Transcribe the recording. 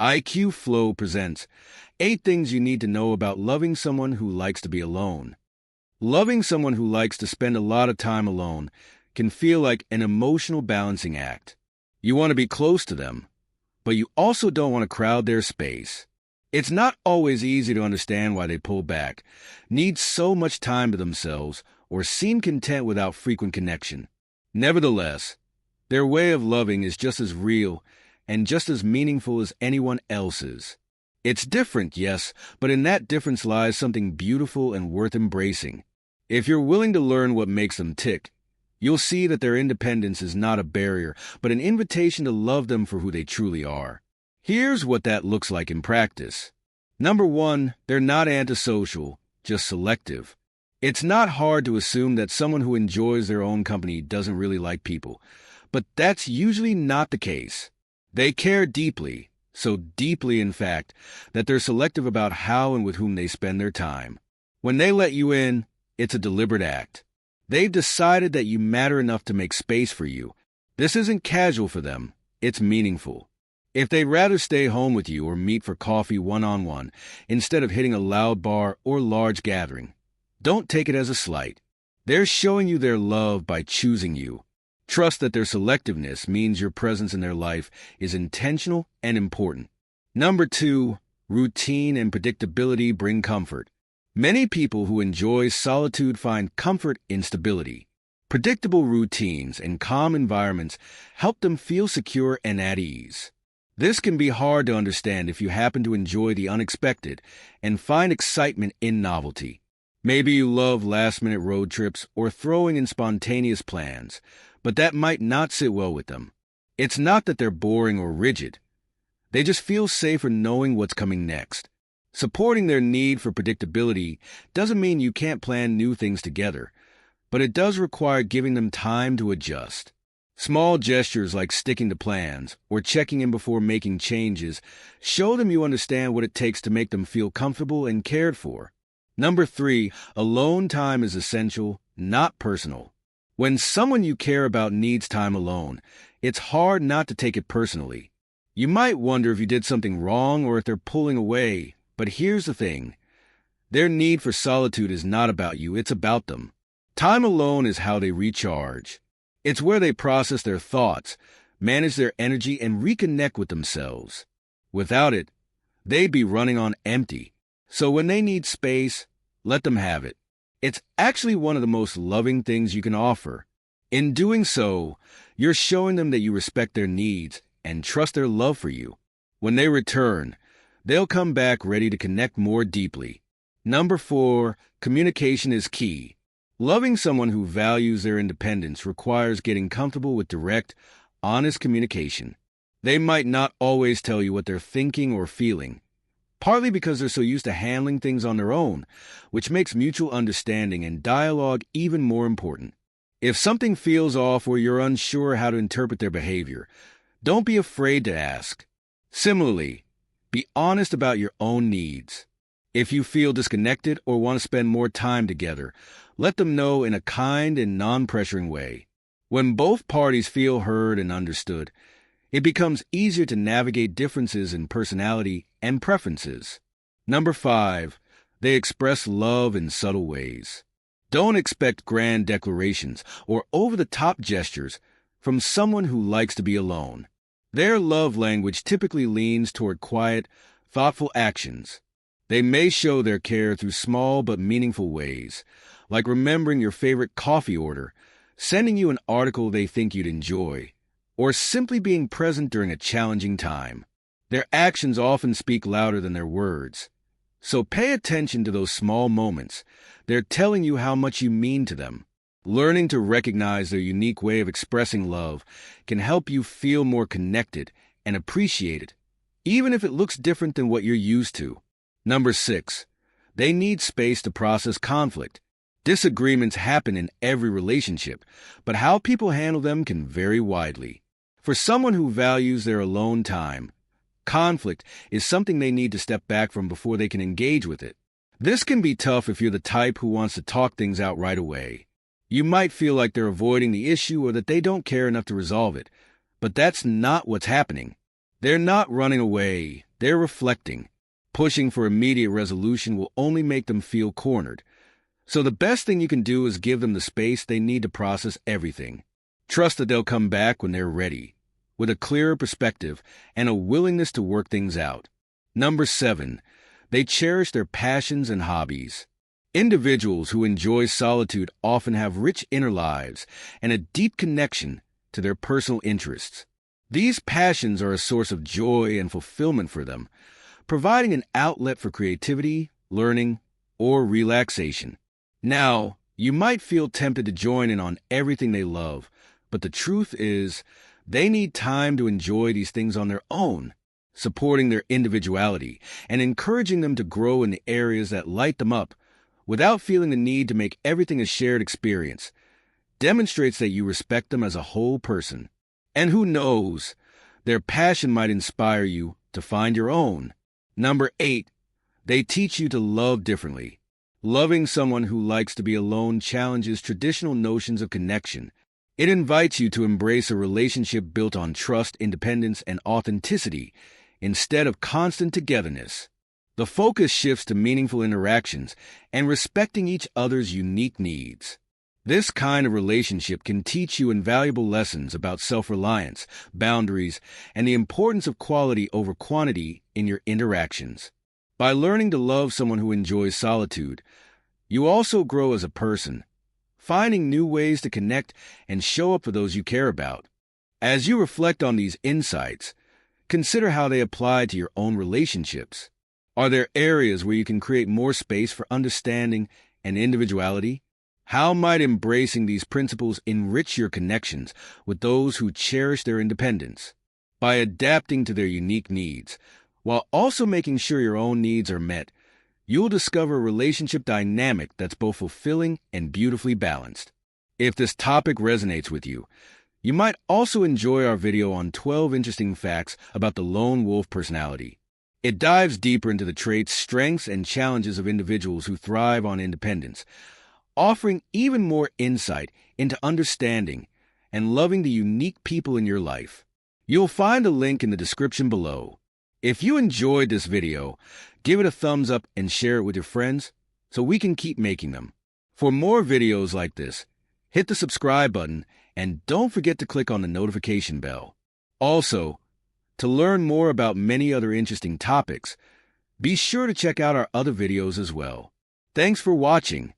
IQ Flow presents 8 things you need to know about loving someone who likes to be alone. Loving someone who likes to spend a lot of time alone can feel like an emotional balancing act. You want to be close to them, but you also don't want to crowd their space. It's not always easy to understand why they pull back, need so much time to themselves, or seem content without frequent connection. Nevertheless, their way of loving is just as real and just as meaningful as anyone else's. It's different, yes, but in that difference lies something beautiful and worth embracing. If you're willing to learn what makes them tick, you'll see that their independence is not a barrier, but an invitation to love them for who they truly are. Here's what that looks like in practice. Number 1, they're not antisocial, just selective. It's not hard to assume that someone who enjoys their own company doesn't really like people, but that's usually not the case. They care deeply, so deeply in fact, that they're selective about how and with whom they spend their time. When they let you in, it's a deliberate act. They've decided that you matter enough to make space for you. This isn't casual for them, it's meaningful. If they'd rather stay home with you or meet for coffee one-on-one instead of hitting a loud bar or large gathering, don't take it as a slight. They're showing you their love by choosing you. Trust that their selectiveness means your presence in their life is intentional and important. Number 2, routine and predictability bring comfort. Many people who enjoy solitude find comfort in stability. Predictable routines and calm environments help them feel secure and at ease. This can be hard to understand if you happen to enjoy the unexpected and find excitement in novelty. Maybe you love last-minute road trips or throwing in spontaneous plans, but that might not sit well with them. It's not that they're boring or rigid. They just feel safer knowing what's coming next. Supporting their need for predictability doesn't mean you can't plan new things together, but it does require giving them time to adjust. Small gestures like sticking to plans or checking in before making changes show them you understand what it takes to make them feel comfortable and cared for. Number 3, alone time is essential, not personal. When someone you care about needs time alone, it's hard not to take it personally. You might wonder if you did something wrong or if they're pulling away, but here's the thing. Their need for solitude is not about you, it's about them. Time alone is how they recharge. It's where they process their thoughts, manage their energy, and reconnect with themselves. Without it, they'd be running on empty. So when they need space, let them have it. It's actually one of the most loving things you can offer. In doing so, you're showing them that you respect their needs and trust their love for you. When they return, they'll come back ready to connect more deeply. Number 4, communication is key. Loving someone who values their independence requires getting comfortable with direct, honest communication. They might not always tell you what they're thinking or feeling, partly because they're so used to handling things on their own, which makes mutual understanding and dialogue even more important. If something feels off or you're unsure how to interpret their behavior, don't be afraid to ask. Similarly, be honest about your own needs. If you feel disconnected or want to spend more time together, let them know in a kind and non-pressuring way. When both parties feel heard and understood, it becomes easier to navigate differences in personality and preferences. Number 5, they express love in subtle ways. Don't expect grand declarations or over-the-top gestures from someone who likes to be alone. Their love language typically leans toward quiet, thoughtful actions. They may show their care through small but meaningful ways, like remembering your favorite coffee order, sending you an article they think you'd enjoy, or simply being present during a challenging time. Their actions often speak louder than their words. So pay attention to those small moments. They're telling you how much you mean to them. Learning to recognize their unique way of expressing love can help you feel more connected and appreciated, even if it looks different than what you're used to. Number 6, they need space to process conflict. Disagreements happen in every relationship, but how people handle them can vary widely. For someone who values their alone time, conflict is something they need to step back from before they can engage with it. This can be tough if you're the type who wants to talk things out right away. You might feel like they're avoiding the issue or that they don't care enough to resolve it, but that's not what's happening. They're not running away, They're reflecting. Pushing for immediate resolution will only make them feel cornered. So the best thing you can do is give them the space they need to process everything. Trust that they'll come back when they're ready, with a clearer perspective and a willingness to work things out. Number 7, they cherish their passions and hobbies. Individuals who enjoy solitude often have rich inner lives and a deep connection to their personal interests. These passions are a source of joy and fulfillment for them, providing an outlet for creativity, learning, or relaxation. Now, you might feel tempted to join in on everything they love, but the truth is, they need time to enjoy these things on their own, supporting their individuality and encouraging them to grow in the areas that light them up without feeling the need to make everything a shared experience. Demonstrates that you respect them as a whole person. And who knows, their passion might inspire you to find your own. Number 8, they teach you to love differently. Loving someone who likes to be alone challenges traditional notions of connection. It invites you to embrace a relationship built on trust, independence, and authenticity instead of constant togetherness. The focus shifts to meaningful interactions and respecting each other's unique needs. This kind of relationship can teach you invaluable lessons about self-reliance, boundaries, and the importance of quality over quantity in your interactions. By learning to love someone who enjoys solitude, you also grow as a person, finding new ways to connect and show up for those you care about. As you reflect on these insights, consider how they apply to your own relationships. Are there areas where you can create more space for understanding and individuality? How might embracing these principles enrich your connections with those who cherish their independence? By adapting to their unique needs, while also making sure your own needs are met, you'll discover a relationship dynamic that's both fulfilling and beautifully balanced. If this topic resonates with you, you might also enjoy our video on 12 interesting facts about the lone wolf personality. It dives deeper into the traits, strengths, and challenges of individuals who thrive on independence, offering even more insight into understanding and loving the unique people in your life. You'll find a link in the description below. If you enjoyed this video, give it a thumbs up and share it with your friends so we can keep making them. For more videos like this, hit the subscribe button and don't forget to click on the notification bell. Also, to learn more about many other interesting topics, be sure to check out our other videos as well. Thanks for watching.